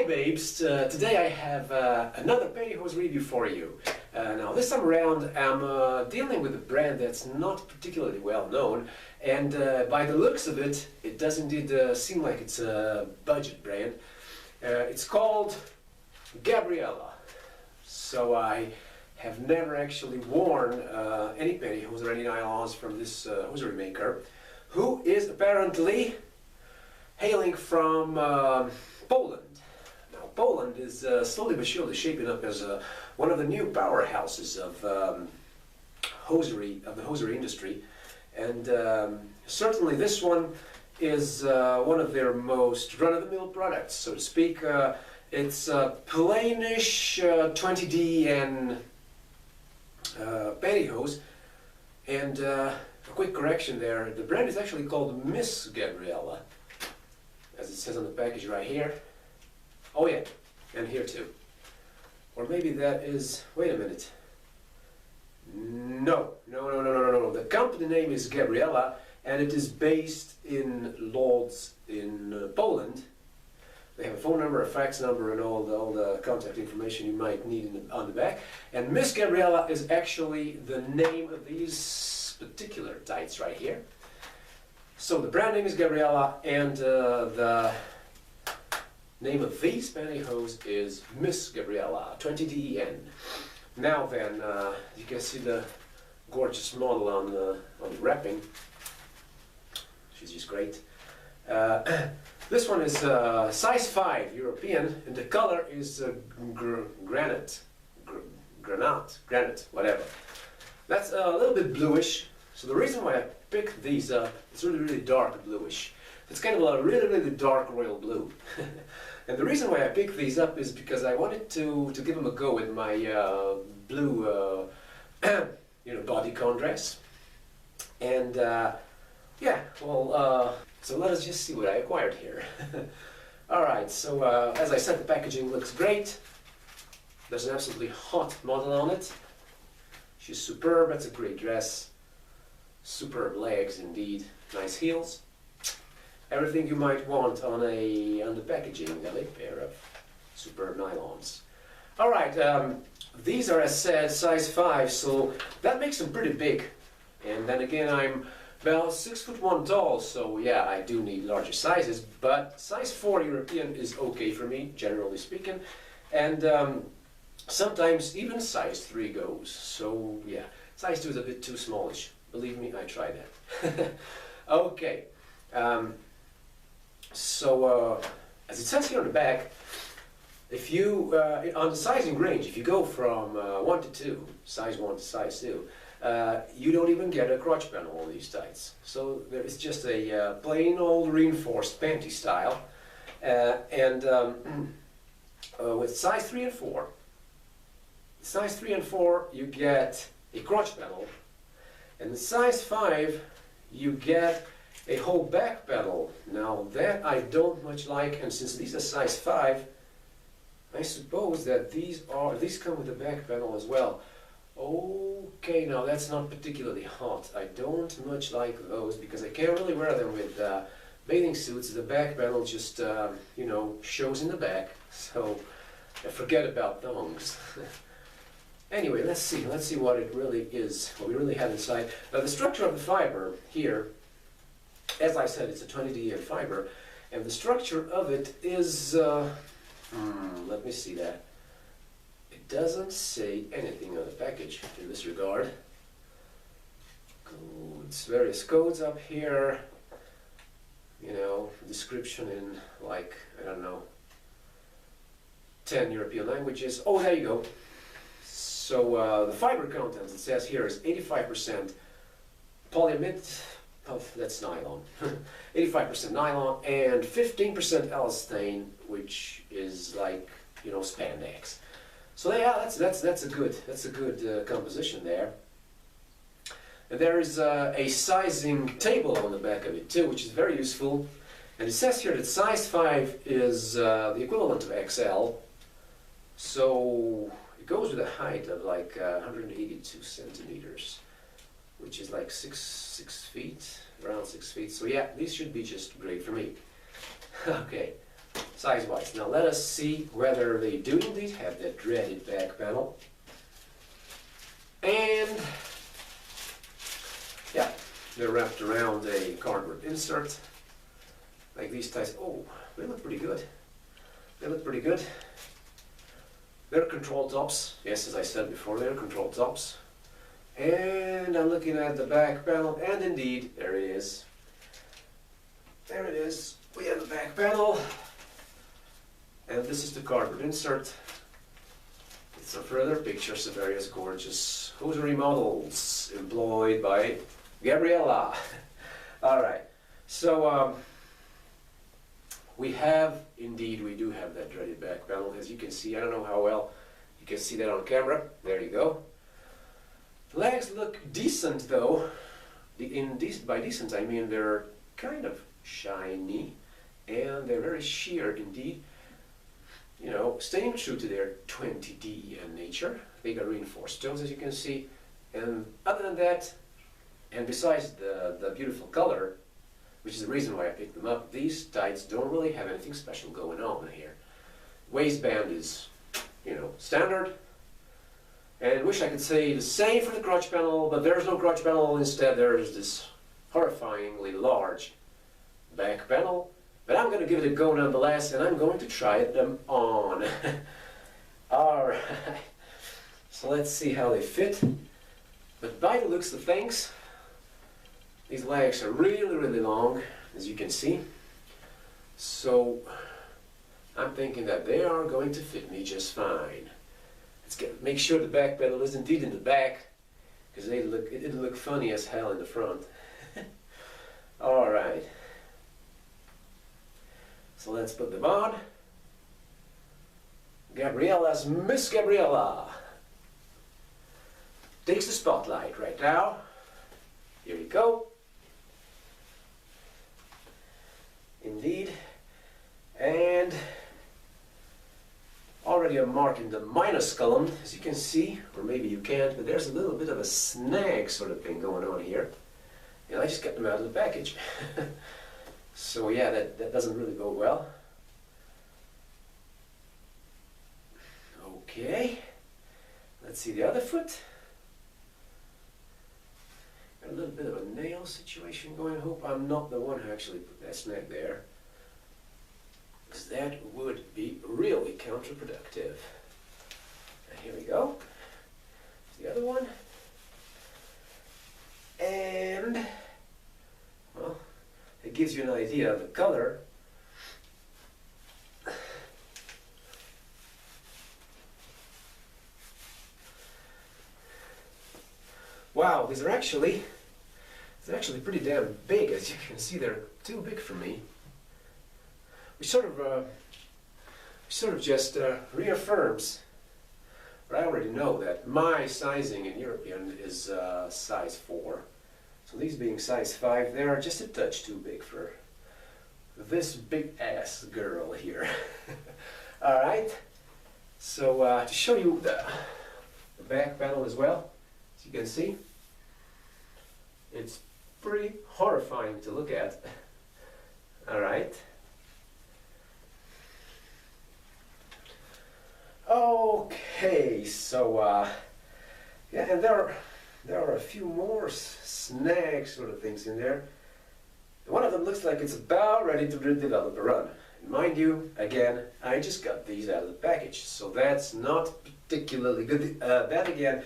Hi babes, today I have another pantyhose review for you. Now this time around I'm dealing with a brand that's not particularly well known, and by the looks of it, it does indeed seem like it's a budget brand. It's called Gabriella. So I have never actually worn any pantyhose or any nylons from this hosiery maker, who is apparently hailing from Poland. Now, Poland is slowly but surely shaping up as one of the new powerhouses of the hosiery industry, and certainly this one is one of their most run-of-the-mill products, so to speak. It's a plainish 20DN pantyhose, and a quick correction there: the brand is actually called Miss Gabriella, as it says on the package right here. Oh yeah, and here too. Or maybe that is, wait a minute. No. The company name is Gabriella, and it is based in Lodz in Poland. They have a phone number, a fax number, and all the contact information you might need on the back. And Miss Gabriella is actually the name of these particular tights right here. So the brand name is Gabriella, and the name of these pantyhose is Miss Gabriella, 20DN. Now then, you can see the gorgeous model on the wrapping. She's just great. This one is size 5 European, and the color is granite, whatever. That's a little bit bluish. So the reason why I picked these up, it's really dark bluish. It's kind of a really dark royal blue. And the reason why I picked these up is because I wanted to give them a go with my blue bodycon dress. And yeah, well, so let us just see what I acquired here. Alright, so as I said, the packaging looks great. There's an absolutely hot model on it. She's superb. It's a great dress. Superb legs indeed. Nice heels. Everything you might want on the packaging, a pair of superb nylons. Alright, these are, as said, size 5, so that makes them pretty big. And then again, I'm about 6'1" tall, so yeah, I do need larger sizes, but size 4 European is okay for me, generally speaking. And sometimes even size 3 goes, so yeah, size 2 is a bit too smallish. Believe me, I tried that. Okay. So, as it says here on the back, if you, on the sizing range, if you go from 1 to 2, size 1 to size 2, you don't even get a crotch panel on these tights. So there is just a plain old reinforced panty style. With size 3 and 4, size 3 and 4 you get a crotch panel, and the size 5 you get a whole back panel. Now that I don't much like, and since these are size 5, I suppose that these come with a back panel as well. Okay, now that's not particularly hot. I don't much like those because I can't really wear them with bathing suits. The back panel just, shows in the back, so forget about thongs. Anyway, let's see what it really is, what we really have inside. Now the structure of the fiber here, as I said, it's a 20DN fiber, and the structure of it is, let me see that. It doesn't say anything on the package in this regard. Codes, various codes up here, description in, like, I don't know, 10 European languages. Oh, there you go. So the fiber content, it says here, is 85% polyamide. Oh, that's nylon. 85% nylon and 15% elastane, which is like, spandex. So yeah, that's a good composition there. And there is a sizing table on the back of it too, which is very useful. And it says here that size 5 is the equivalent of XL. So it goes with a height of like 182 centimeters. Which is like 6 feet, around 6 feet. So yeah, these should be just great for me. Okay, size-wise. Now let us see whether they do indeed have that dreaded back panel. And yeah, they're wrapped around a cardboard insert, like these ties. Oh, they look pretty good. They look pretty good. They're control tops. Yes, as I said before, they're control tops. And I'm looking at the back panel, and indeed, there it is. There it is. We have the back panel. And this is the cardboard insert. With some further pictures of various gorgeous hosiery models employed by Gabriella. Alright, so we do have that dreaded back panel, as you can see. I don't know how well you can see that on camera. There you go. The legs look decent though. By decent I mean they're kind of shiny and they're very sheer indeed. You know, staying true to their 20D nature. They got reinforced toes, as you can see. And other than that, and besides the beautiful color, which is the reason why I picked them up, these tights don't really have anything special going on here. Waistband is, you know, standard. And wish I could say the same for the crotch panel, but there's no crotch panel. Instead, there's this horrifyingly large back panel. But I'm going to give it a go nonetheless, and I'm going to try them on. Alright, so let's see how they fit. But by the looks of things, these legs are really, really long, as you can see. So I'm thinking that they are going to fit me just fine. Let's make sure the back panel is indeed in the back, because it'll look funny as hell in the front. Alright. So let's put them on. Gabriella's Miss Gabriella takes the spotlight right now. Here we go. Indeed. And already I'm marking the minus column, as you can see, or maybe you can't, but there's a little bit of a snag sort of thing going on here. And I just got them out of the package. So yeah, that doesn't really go well. Okay, let's see the other foot. Got a little bit of a nail situation going. Hope I'm not the one who actually put that snag there, because that would be really counterproductive. And here we go. The other one. And well, it gives you an idea of the color. Wow, they're actually pretty damn big. As you can see, they're too big for me. Which sort of just reaffirms what I already know, that my sizing in European is size 4. So these being size 5, they are just a touch too big for this big ass girl here. Alright, so to show you the back panel as well, as you can see, it's pretty horrifying to look at. Alright. Okay, so yeah, and there are a few more snag sort of things in there. One of them looks like it's about ready to develop a run. And mind you, again, I just got these out of the package, so that's not particularly good. Then again,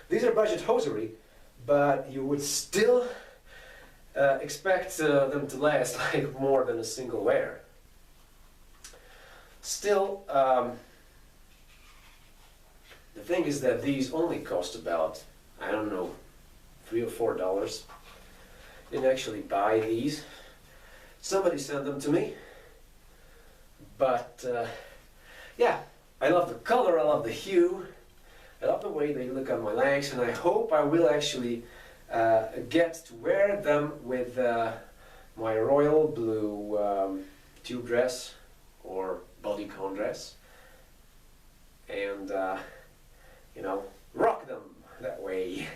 these are budget hosiery, but you would still expect them to last like more than a single wear. Still, the thing is that these only cost about, I don't know, $3 or $4. Didn't actually buy these. Somebody sent them to me. But yeah, I love the color, I love the hue, I love the way they look on my legs, and I hope I will actually get to wear them with my royal blue tube dress or bodycon dress, and you know, rock them that way.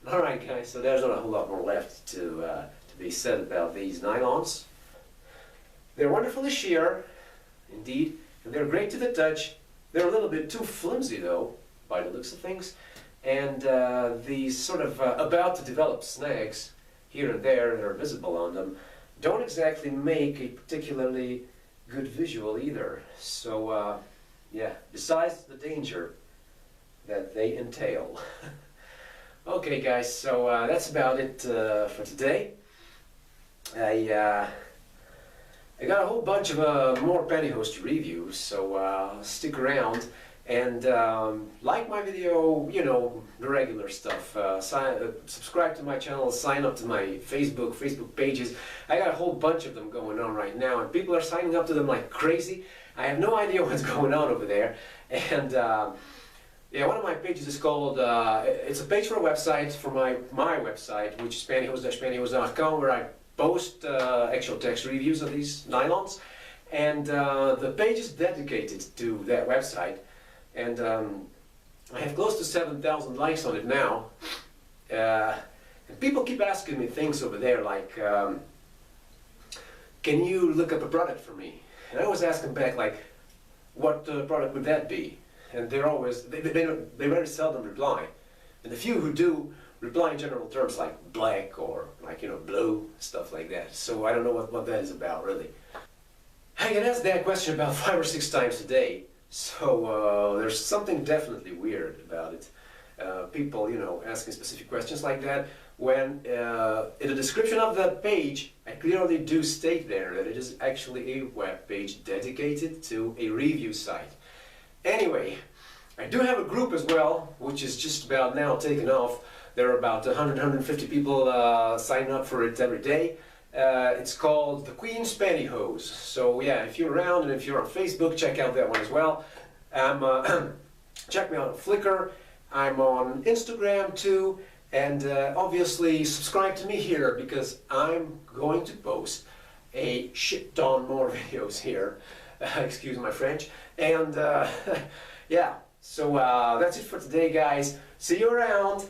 Alright guys, so there's not a whole lot more left to be said about these nylons. They're wonderfully sheer, indeed, and they're great to the touch. They're a little bit too flimsy though, by the looks of things, and these sort of about to develop snags here and there that are visible on them don't exactly make a particularly good visual either. So yeah, besides the danger that they entail. Okay guys, so that's about it for today. I got a whole bunch of more pantyhose to review, so stick around and like my video, you know, the regular stuff. Subscribe to my channel, sign up to my Facebook pages. I got a whole bunch of them going on right now, and people are signing up to them like crazy. I have no idea what's going on over there, and yeah, one of my pages is called, it's a page for a website, for my website, which is pantyhose-pantyhose.com, where I post actual text reviews of these nylons, and the page is dedicated to that website, and I have close to 7,000 likes on it now, and people keep asking me things over there like, can you look up a product for me? And I always ask them back like, what product would that be? And they're always, they very seldom reply. And the few who do reply in general terms like black or like, you know, blue, stuff like that. So I don't know what that is about really. I get asked that question about 5 or 6 times a day. So there's something definitely weird about it. People, you know, asking specific questions like that, when in the description of that page I clearly do state there that it is actually a web page dedicated to a review site. Anyway, I do have a group as well, which is just about now taken off. There are about 150 people signing up for it every day. It's called The Queen's Pantyhose. So yeah, if you're around and if you're on Facebook, check out that one as well. Check me out on Flickr. I'm on Instagram too. And obviously subscribe to me here, because I'm going to post a shit ton more videos here. Excuse my French. And yeah, so that's it for today guys. See you around.